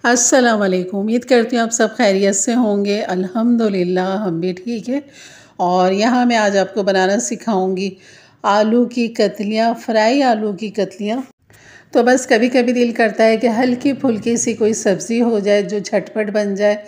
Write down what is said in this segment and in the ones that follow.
अस्सलाम वालेकुम। उम्मीद करती हूँ आप सब खैरियत से होंगे। अल्हम्दुलिल्लाह हम भी ठीक है। और यहाँ मैं आज आपको बनाना सिखाऊंगी आलू की कतलियाँ, फ्राई आलू की कतलियाँ। तो बस कभी कभी दिल करता है कि हल्की फुल्की सी कोई सब्ज़ी हो जाए जो झटपट बन जाए,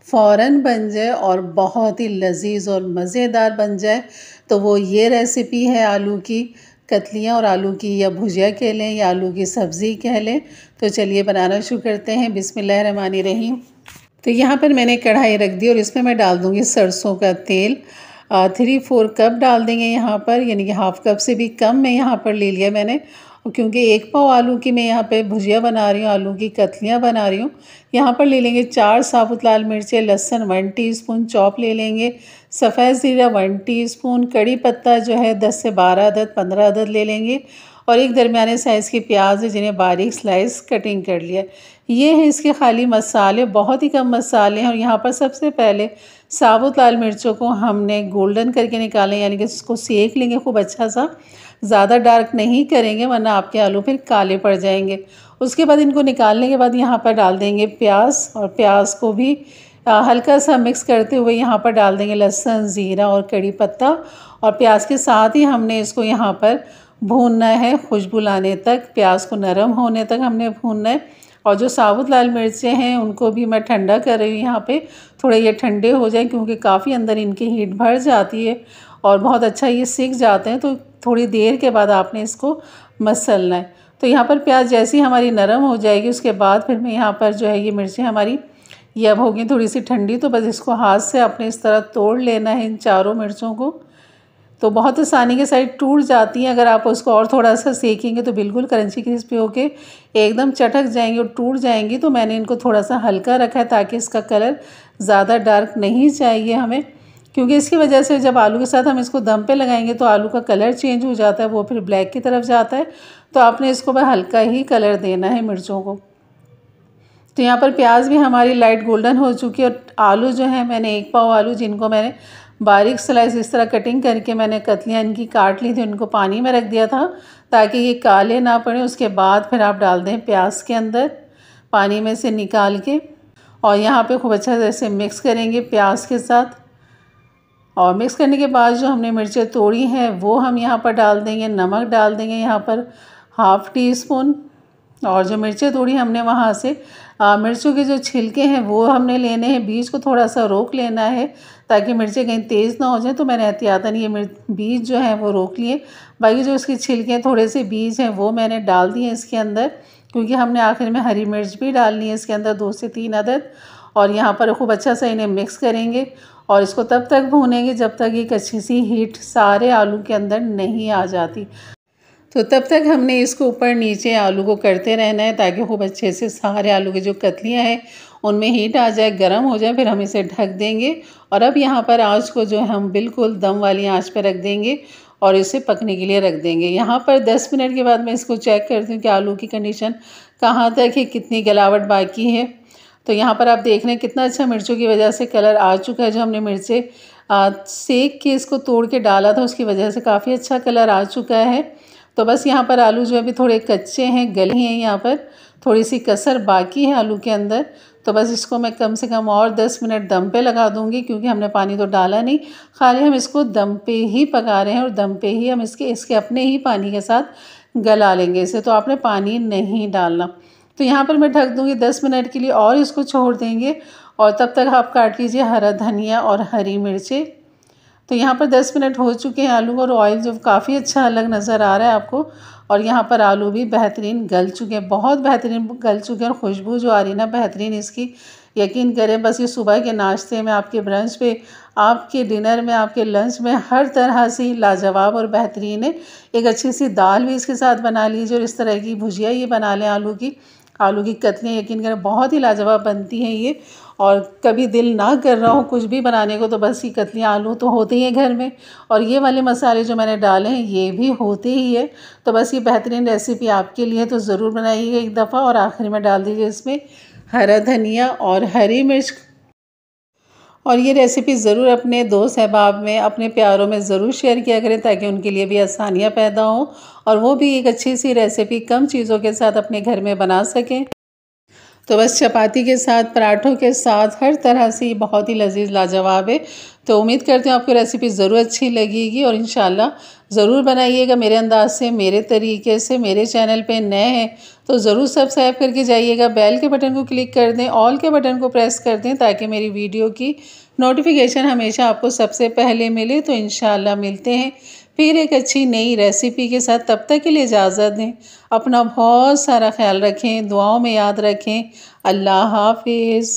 फ़ौरन बन जाए और बहुत ही लजीज और मज़ेदार बन जाए। तो वो ये रेसिपी है आलू की कतलियाँ, और आलू की या भुजिया कह लें या आलू की सब्ज़ी कह लें। तो चलिए बनाना शुरू करते हैं। बिस्मिल्लाहिर्रहमानिर्रहीम। तो यहाँ पर मैंने कढ़ाई रख दी और इसमें मैं डाल दूँगी सरसों का तेल। 3-4 कप डाल देंगे यहाँ पर, यानी कि हाफ़ कप से भी कम मैं यहाँ पर ले लिया मैंने। क्योंकि 1 पाव आलू की मैं यहाँ पे भुजिया बना रही हूँ, आलू की कतलियाँ बना रही हूँ। यहाँ पर ले लेंगे 4 साबुत लाल मिर्चें, लहसुन 1 टीस्पून चॉप ले लेंगे, सफ़ेद ज़ीरा 1 टीस्पून, कड़ी पत्ता जो है 10 से 12 अदद 15 अदद ले लेंगे, और एक दरमियाने साइज़ की प्याज है जिन्हें बारीक स्लाइस कटिंग कर लिया। ये है इसके खाली मसाले, बहुत ही कम मसाले हैं। और यहाँ पर सबसे पहले साबुत लाल मिर्चों को हमने गोल्डन करके निकालें, यानी कि इसको सेक लेंगे खूब अच्छा सा। ज़्यादा डार्क नहीं करेंगे वरना आपके आलू फिर काले पड़ जाएंगे। उसके बाद इनको निकालने के बाद यहाँ पर डाल देंगे प्याज, और प्याज को भी हल्का सा मिक्स करते हुए यहाँ पर डाल देंगे लहसुन, ज़ीरा और कड़ी पत्ता। और प्याज के साथ ही हमने इसको यहाँ पर भूनना है खुशबू लाने तक, प्याज को नरम होने तक हमने भूनना है। और जो साबुत लाल मिर्चें हैं उनको भी मैं ठंडा कर रही हूँ यहाँ पे, थोड़े ये ठंडे हो जाएं क्योंकि काफ़ी अंदर इनकी हीट भर जाती है और बहुत अच्छा ये सीख जाते हैं। तो थोड़ी देर के बाद आपने इसको मसलना है। तो यहाँ पर प्याज जैसी हमारी नरम हो जाएगी उसके बाद फिर मैं यहाँ पर जो है ये मिर्चें हमारी ये अब होगी थोड़ी सी ठंडी, तो बस इसको हाथ से अपने इस तरह तोड़ लेना है इन चारों मिर्चों को। तो बहुत आसानी के साथ टूट जाती हैं। अगर आप उसको और थोड़ा सा सेकेंगे तो बिल्कुल क्रंची क्रिस्पी होके एकदम चटक जाएंगी और टूट जाएंगी। तो मैंने इनको थोड़ा सा हल्का रखा है ताकि इसका कलर ज़्यादा डार्क नहीं चाहिए हमें, क्योंकि इसकी वजह से जब आलू के साथ हम इसको दम पे लगाएंगे तो आलू का कलर चेंज हो जाता है, वो फिर ब्लैक की तरफ जाता है। तो आपने इसको बस हल्का ही कलर देना है मिर्चों को। तो यहाँ पर प्याज भी हमारी लाइट गोल्डन हो चुकी है। और आलू जो है मैंने 1 पाव आलू जिनको मैंने बारीक स्लाइस इस तरह कटिंग करके मैंने कतलियाँ इनकी काट ली थी, उनको पानी में रख दिया था ताकि ये काले ना पड़े। उसके बाद फिर आप डाल दें प्याज के अंदर पानी में से निकाल के, और यहाँ पे खूब अच्छा से मिक्स करेंगे प्याज के साथ। और मिक्स करने के बाद जो हमने मिर्चें तोड़ी हैं वो हम यहाँ पर डाल देंगे। नमक डाल देंगे यहाँ पर हाफ़ टीस्पून। और जो मिर्चें तोड़ी हमने वहाँ से मिर्चों के जो छिलके हैं वो हमने लेने हैं, बीज को थोड़ा सा रोक लेना है ताकि मिर्चें कहीं तेज़ ना हो जाए। तो मैंने एहतियातन ये बीज जो हैं वो रोक लिए। बाकी जो इसके छिलके थोड़े से बीज हैं वो मैंने डाल दिए इसके अंदर, क्योंकि हमने आखिर में हरी मिर्च भी डालनी है इसके अंदर 2 से 3 अदद। और यहाँ पर खूब अच्छा सा इन्हें मिक्स करेंगे और इसको तब तक भूनेंगे जब तक एक अच्छी सी हीट सारे आलू के अंदर नहीं आ जाती। तो तब तक हमने इसको ऊपर नीचे आलू को करते रहना है ताकि खूब अच्छे से सारे आलू की जो कतलियाँ हैं उनमें हीट आ जाए, गर्म हो जाए। फिर हम इसे ढक देंगे और अब यहाँ पर आँच को जो हम बिल्कुल दम वाली आँच पर रख देंगे और इसे पकने के लिए रख देंगे। यहाँ पर 10 मिनट के बाद मैं इसको चेक करती हूँ कि आलू की कंडीशन कहाँ तक है, कितनी गलावट बाकी है। तो यहाँ पर आप देख रहे हैं कितना अच्छा मिर्चों की वजह से कलर आ चुका है। जो हमने मिर्चें सेक के इसको तोड़ के डाला था उसकी वजह से काफ़ी अच्छा कलर आ चुका है। तो बस यहाँ पर आलू जो अभी थोड़े कच्चे हैं, गले हैं, यहाँ पर थोड़ी सी कसर बाकी है आलू के अंदर। तो बस इसको मैं कम से कम और 10 मिनट दम पे लगा दूँगी, क्योंकि हमने पानी तो डाला नहीं, खाली हम इसको दम पे ही पका रहे हैं और दम पे ही हम इसके अपने ही पानी के साथ गला लेंगे इसे। तो आपने पानी नहीं डालना। तो यहाँ पर मैं ढक दूँगी 10 मिनट के लिए और इसको छोड़ देंगे। और तब तक आप काट लीजिए हरा धनिया और हरी मिर्चें। तो यहाँ पर 10 मिनट हो चुके हैं आलू, और ऑयल जो काफ़ी अच्छा अलग नज़र आ रहा है आपको। और यहाँ पर आलू भी बेहतरीन गल चुके हैं, बहुत बेहतरीन गल चुके हैं। और खुशबू जो आ रही है ना बेहतरीन इसकी, यकीन करें बस ये सुबह के नाश्ते में, आपके ब्रंच पे, आपके डिनर में, आपके लंच में हर तरह से लाजवाब और बेहतरीन है। एक अच्छी सी दाल भी इसके साथ बना लीजिए और इस तरह की भुजिया ये बना लें आलू की कतलियाँ, यकीन करें बहुत ही लाजवाब बनती हैं ये। और कभी दिल ना कर रहा हो कुछ भी बनाने को तो बस ये कतलियाँ आलू तो होते ही हैं घर में, और ये वाले मसाले जो मैंने डाले हैं ये भी होते ही है। तो बस ये बेहतरीन रेसिपी आपके लिए, तो ज़रूर बनाइएगा एक दफ़ा। और आखिर में डाल दीजिए इसमें हरा धनिया और हरी मिर्च। और ये रेसिपी ज़रूर अपने दोस्त अहबाब में, अपने प्यारों में ज़रूर शेयर किया करें ताकि उनके लिए भी आसानियाँ पैदा हों और वो भी एक अच्छी सी रेसिपी कम चीज़ों के साथ अपने घर में बना सकें। तो बस चपाती के साथ, पराठों के साथ, हर तरह से ये बहुत ही लजीज लाजवाब है। तो उम्मीद करती हूँ आपको रेसिपी ज़रूर अच्छी लगेगी और इंशाल्लाह ज़रूर बनाइएगा मेरे अंदाज से, मेरे तरीके से। मेरे चैनल पे नए हैं तो ज़रूर सब्सक्राइब करके जाइएगा, बेल के बटन को क्लिक कर दें, ऑल के बटन को प्रेस कर दें ताकि मेरी वीडियो की नोटिफिकेशन हमेशा आपको सबसे पहले मिले। तो इंशाल्लाह मिलते हैं फिर एक अच्छी नई रेसिपी के साथ। तब तक के लिए इजाज़त दें। अपना बहुत सारा ख्याल रखें, दुआओं में याद रखें। अल्लाह हाफिज़।